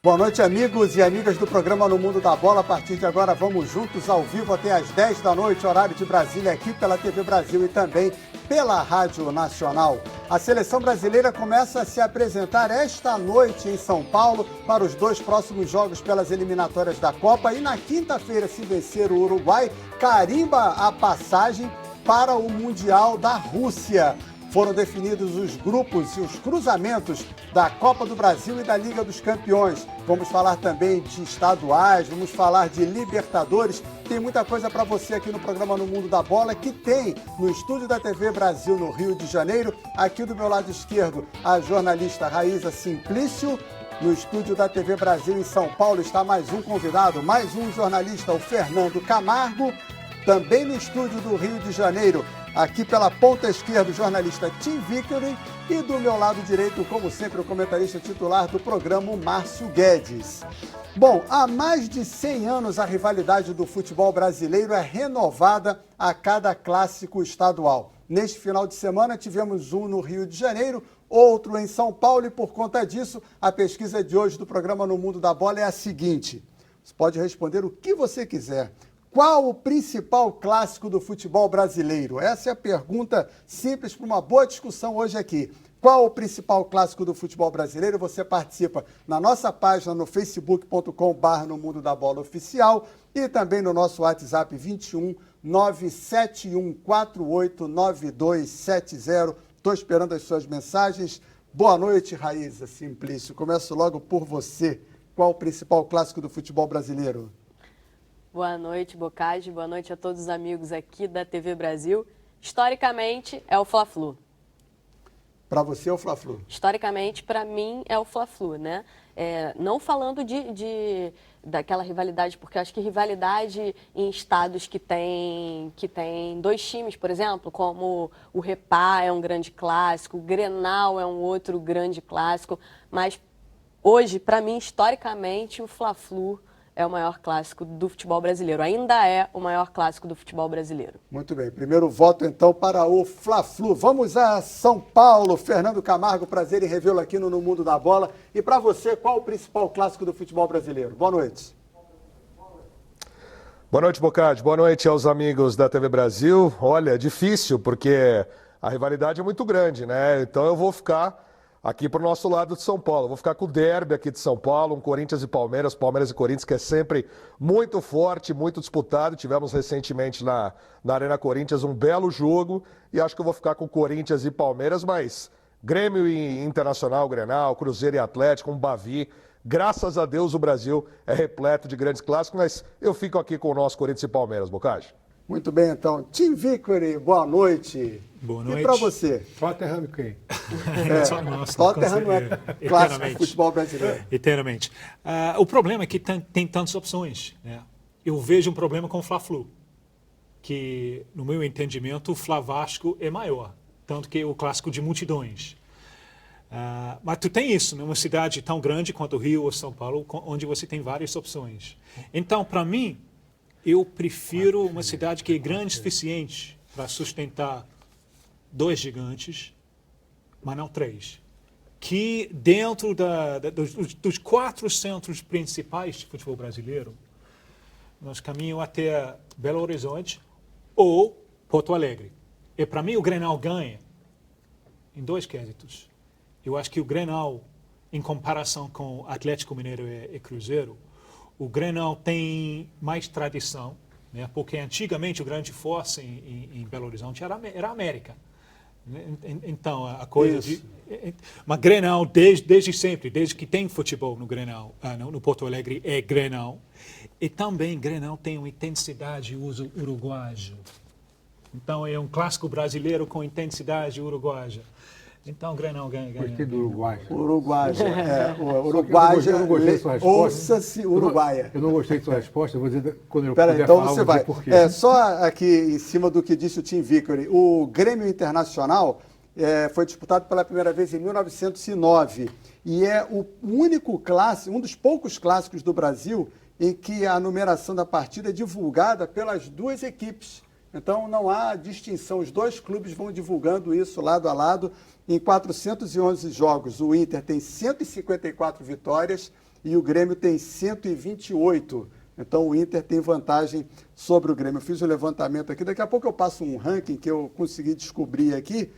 Boa noite, amigos e amigas do programa No Mundo da Bola. A partir de agora, vamos juntos ao vivo até às 10 da noite, horário de Brasília, aqui pela TV Brasil e também pela Rádio Nacional. A seleção brasileira começa a se apresentar esta noite em São Paulo para os 2 próximos jogos pelas eliminatórias da Copa. E na quinta-feira, se vencer o Uruguai, carimba a passagem para o Mundial da Rússia. Foram definidos os grupos e os cruzamentos da Copa do Brasil e da Liga dos Campeões. Vamos falar também de estaduais, vamos falar de Libertadores. Tem muita coisa para você aqui no programa No Mundo da Bola, que tem no estúdio da TV Brasil no Rio de Janeiro. Aqui do meu lado esquerdo, a jornalista Raíza Simplício. No estúdio da TV Brasil em São Paulo está mais um convidado, mais um jornalista, o Fernando Camargo. Também no estúdio do Rio de Janeiro, aqui pela ponta esquerda, o jornalista Tim Vickery. E do meu lado direito, como sempre, o comentarista titular do programa, o Márcio Guedes. Bom, há mais de 100 anos a rivalidade do futebol brasileiro é renovada a cada clássico estadual. Neste final de semana tivemos um no Rio de Janeiro, outro em São Paulo e por conta disso, a pesquisa de hoje do programa No Mundo da Bola é a seguinte. Você pode responder o que você quiser. Qual o principal clássico do futebol brasileiro? Essa é a pergunta simples para uma boa discussão hoje aqui. Qual o principal clássico do futebol brasileiro? Você participa na nossa página no facebook.com/No Mundo da Bola Oficial e também no nosso WhatsApp 21 971489270. Estou esperando as suas mensagens. Boa noite, Raíza Simplício. Começo logo por você. Qual o principal clássico do futebol brasileiro? Boa noite, Bocage. Boa noite a todos os amigos aqui da TV Brasil. Historicamente, é o Fla-Flu. Para você é o Fla-Flu? Historicamente, para mim, é o Fla-Flu, né? Não falando daquela rivalidade, porque eu acho que rivalidade em estados que tem 2 times, por exemplo, como o Repá é um grande clássico, o Grenal é um outro grande clássico, mas hoje, para mim, historicamente, o Fla-Flu é o maior clássico do futebol brasileiro. Ainda é o maior clássico do futebol brasileiro. Muito bem. Primeiro voto, então, para o Fla-Flu. Vamos a São Paulo. Fernando Camargo, prazer em revê-lo aqui no Mundo da Bola. E para você, qual o principal clássico do futebol brasileiro? Boa noite. Boa noite, Bocage. Boa noite aos amigos da TV Brasil. Olha, é difícil, porque a rivalidade é muito grande, né? Então eu vou ficar aqui para o nosso lado de São Paulo. Vou ficar com o derby aqui de São Paulo, um Corinthians e Palmeiras e Corinthians, que é sempre muito forte, muito disputado. Tivemos recentemente na Arena Corinthians um belo jogo e acho que eu vou ficar com Corinthians e Palmeiras, mas Grêmio e Internacional, Grenal, Cruzeiro e Atlético, um Bavi. Graças a Deus o Brasil é repleto de grandes clássicos, mas eu fico aqui com o nosso Corinthians e Palmeiras, Bocage. Muito bem, então. Tim Vickery, boa noite. Boa noite. E para você? Tottenham quem? Tottenham não é clássico do futebol brasileiro. Eternamente. O problema é que tem tantas opções, né? Eu vejo um problema com o Fla-Flu, que, no meu entendimento, o Fla-Vasco é maior, tanto que é o clássico de multidões. Mas tu tem isso, numa cidade tão grande quanto o Rio ou São Paulo, onde você tem várias opções. Então, para mim, eu prefiro uma cidade que é grande o suficiente para sustentar 2 gigantes, mas não 3. Que dentro dos 4 centros principais de futebol brasileiro, nós caminhamos até Belo Horizonte ou Porto Alegre. E para mim o Grenal ganha em 2 quesitos. Eu acho que o Grenal, em comparação com Atlético Mineiro e Cruzeiro, o Grenal tem mais tradição, né? Porque antigamente o grande força em Belo Horizonte era a América. Então, a coisa mas Grenal, desde sempre, desde que tem futebol no Grenal, no Porto Alegre, é Grenal. E também Grenal tem uma intensidade uruguaia. Então, é um clássico brasileiro com intensidade uruguaia. Então, o Grenal ganha. Gostei do Uruguai. Uruguaia. Eu não gostei da sua resposta. Ouça-se Uruguaia. Eu não gostei da sua resposta, eu vou dizer quando eu puder falar. Então você vai. Só aqui em cima do que disse o Tim Vickery, o Grêmio Internacional foi disputado pela primeira vez em 1909 e é o único clássico, um dos poucos clássicos do Brasil em que a numeração da partida é divulgada pelas 2 equipes. Então não há distinção, os 2 clubes vão divulgando isso lado a lado. Em 411 jogos, o Inter tem 154 vitórias e o Grêmio tem 128. Então o Inter tem vantagem sobre o Grêmio. Eu fiz o levantamento aqui, daqui a pouco eu passo um ranking que eu consegui descobrir aqui.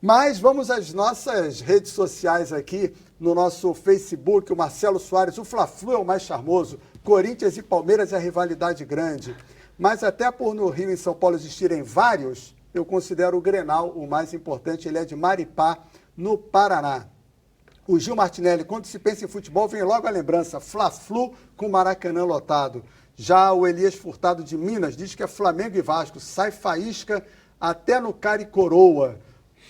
Mas vamos às nossas redes sociais aqui, no nosso Facebook, o Marcelo Soares, o Fla-Flu é o mais charmoso, Corinthians e Palmeiras é a rivalidade grande. Mas até por no Rio e em São Paulo existirem vários, eu considero o Grenal o mais importante, ele é de Maripá, no Paraná. O Gil Martinelli, quando se pensa em futebol, vem logo a lembrança, Fla-Flu com Maracanã lotado. Já o Elias Furtado de Minas diz que é Flamengo e Vasco, sai faísca até no cara e coroa.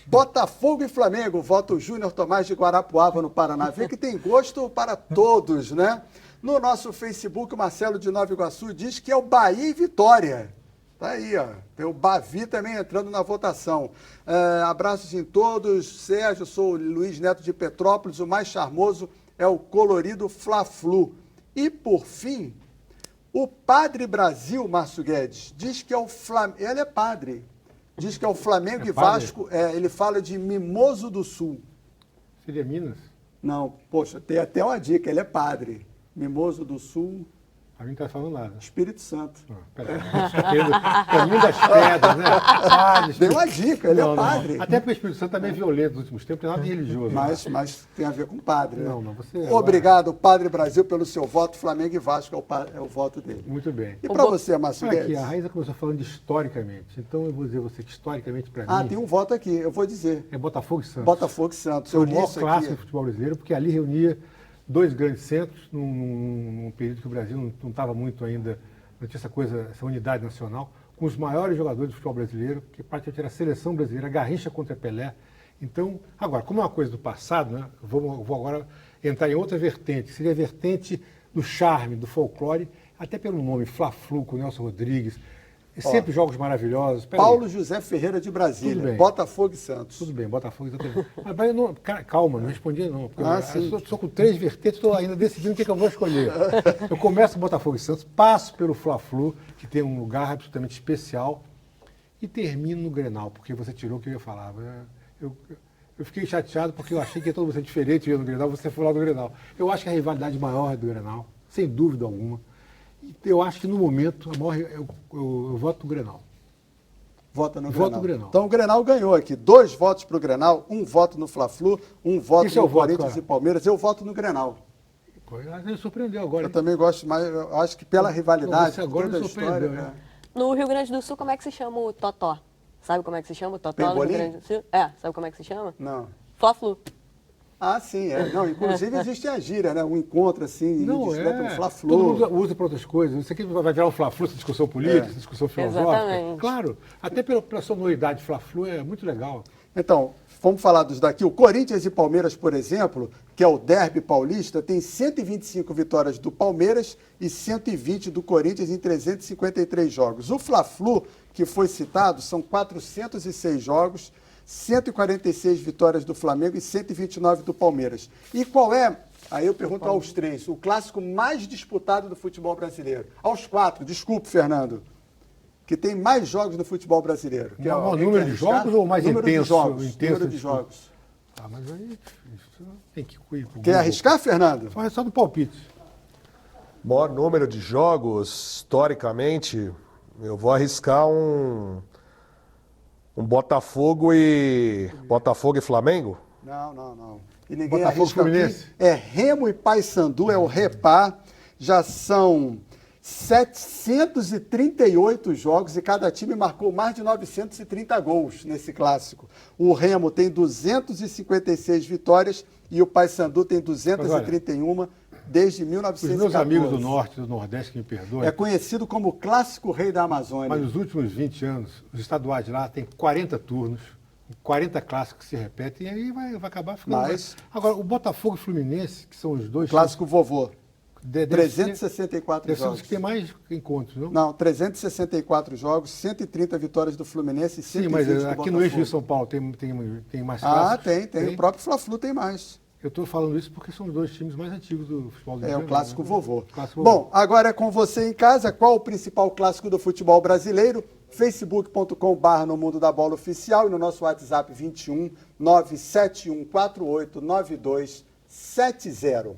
Botafogo e Flamengo, vota o Júnior Tomás de Guarapuava, no Paraná. Vê que tem gosto para todos, né? No nosso Facebook, o Marcelo de Nova Iguaçu diz que é o Bahia e Vitória. Tá aí, ó. Tem o Bavi também entrando na votação. Abraços em todos. Sérgio, sou o Luiz Neto de Petrópolis. O mais charmoso é o colorido Fla-Flu. E, por fim, o Padre Brasil, Márcio Guedes, diz que é o Flamengo. Ele é padre. Diz que é o Flamengo e padre? Vasco. Ele fala de Mimoso do Sul. Seria Minas? Não, poxa, tem até uma dica. Ele é padre. Mimoso do Sul, A mim não está falando nada. Espírito Santo. Peraí. Caminho das pedras, né? Padre, Deu uma dica, ele é padre. Até porque o Espírito Santo também é violento nos últimos tempos, não tem nada de religioso. Mas tem a ver com padre, né? Não, você... Obrigado, Padre Brasil, pelo seu voto. Flamengo e Vasco é o voto dele. Muito bem. E para você, Márcio Olha aqui, Guedes? a Raíssa começou falando de historicamente. Então eu vou dizer a você que historicamente para Ah, mim tem um voto aqui, eu vou dizer. é Botafogo e Santos. Botafogo e Santos. É o Eu li maior isso clássico do aqui. futebol brasileiro, porque ali reunia dois grandes centros, num período que o Brasil não estava muito ainda, não tinha essa unidade nacional, com os maiores jogadores do futebol brasileiro, que praticamente era a seleção brasileira, a Garrincha contra Pelé. Então, agora, como é uma coisa do passado, né, vou agora entrar em outra vertente, que seria a vertente do charme, do folclore, até pelo nome, Fla-Flu, com Nelson Rodrigues, sempre jogos maravilhosos. Pera Paulo aí. José Ferreira de Tudo Brasília, bem. Botafogo e Santos. Tudo bem, Botafogo exatamente. Mas eu não, calma, não respondi não. Porque Sim. eu sou com três vertentes, estou ainda decidindo o que eu vou escolher. Eu começo com Botafogo e Santos, passo pelo Fla-Flu, que tem um lugar absolutamente especial, e termino no Grenal, porque você tirou o que eu ia falar. Eu fiquei chateado porque eu achei que ia todo mundo ser diferente no Grenal, você foi lá do Grenal. Eu acho que a rivalidade maior é do Grenal, sem dúvida alguma. E eu acho que no momento, eu voto no Grenal. Vota no Voto Grenal. no Grenal. Então o Grenal ganhou aqui. 2 votos para o Grenal, 1 voto no Fla-Flu, 1 voto Esse é no o voto, Corinthians cara. e Palmeiras. Eu voto no Grenal. Pô, me surpreendeu agora. Eu hein? também gosto mais, eu acho que pela rivalidade, Você agora toda a me surpreendeu, história. né? No Rio Grande do Sul, como é que se chama o totó? Sabe como é que se chama o totó no Rio Pebolim? Grande do Sul? Sabe como é que se chama? Não. Fla-Flu. Ah, sim, Não, inclusive existe a gíria, né? Um encontro assim, Não, discreto, um Todo Fla-Flu. mundo usa para outras coisas. Isso aqui vai virar um Fla-Flu, essa discussão política, essa discussão filosófica. Exatamente. Claro, até pela sonoridade Fla-Flu é muito legal. Então, vamos falar dos daqui. O Corinthians e Palmeiras, por exemplo, que é o derby paulista, tem 125 vitórias do Palmeiras e 120 do Corinthians em 353 jogos. O Fla-Flu, que foi citado, são 406 jogos, 146 vitórias do Flamengo e 129 do Palmeiras. E qual é, aí eu pergunto aos três, o clássico mais disputado do futebol brasileiro? Aos 4, desculpe, Fernando, que tem mais jogos no futebol brasileiro. Que O alguém número quer de arriscar? jogos ou mais Número de intenso? jogos, Intenso número de disputa? jogos. Ah, mas aí isso tem que ir pro Quer Google. arriscar, Fernando? Faz só no palpite. Maior número de jogos, historicamente, eu vou arriscar um Botafogo e Flamengo. Não. E ninguém Botafogo arrisca Fluminense. aqui. É Remo e Paysandu, é o Repá. Já são 738 jogos e cada time marcou mais de 930 gols nesse clássico. O Remo tem 256 vitórias e o Paysandu tem 231 desde Os 1914. meus amigos do Norte e do Nordeste que me perdoem, É conhecido como o Clássico Rei da Amazônia. mas nos últimos 20 anos, os estaduais de lá têm 40 turnos, 40 clássicos que se repetem, e aí vai acabar ficando... Mas- Agora, o Botafogo e o Fluminense, que são os dois... Clássico vovô. deve 364 ser os jogos. que tem mais encontros, não? Não, 364 jogos, 130 vitórias do Fluminense e 120 Sim, mas do aqui Botafogo. no eixo de São Paulo tem mais Ah, clássicos? tem. O próprio Fla-Flu tem mais. Eu estou falando isso porque são os dois times mais antigos do futebol do É Rio o de clássico Janeiro, vovô. né? Clássico vovô. Bom, agora é com você em casa. Qual o principal clássico do futebol brasileiro? facebook.com/no Mundo da Bola Oficial e no nosso WhatsApp 21 971489270.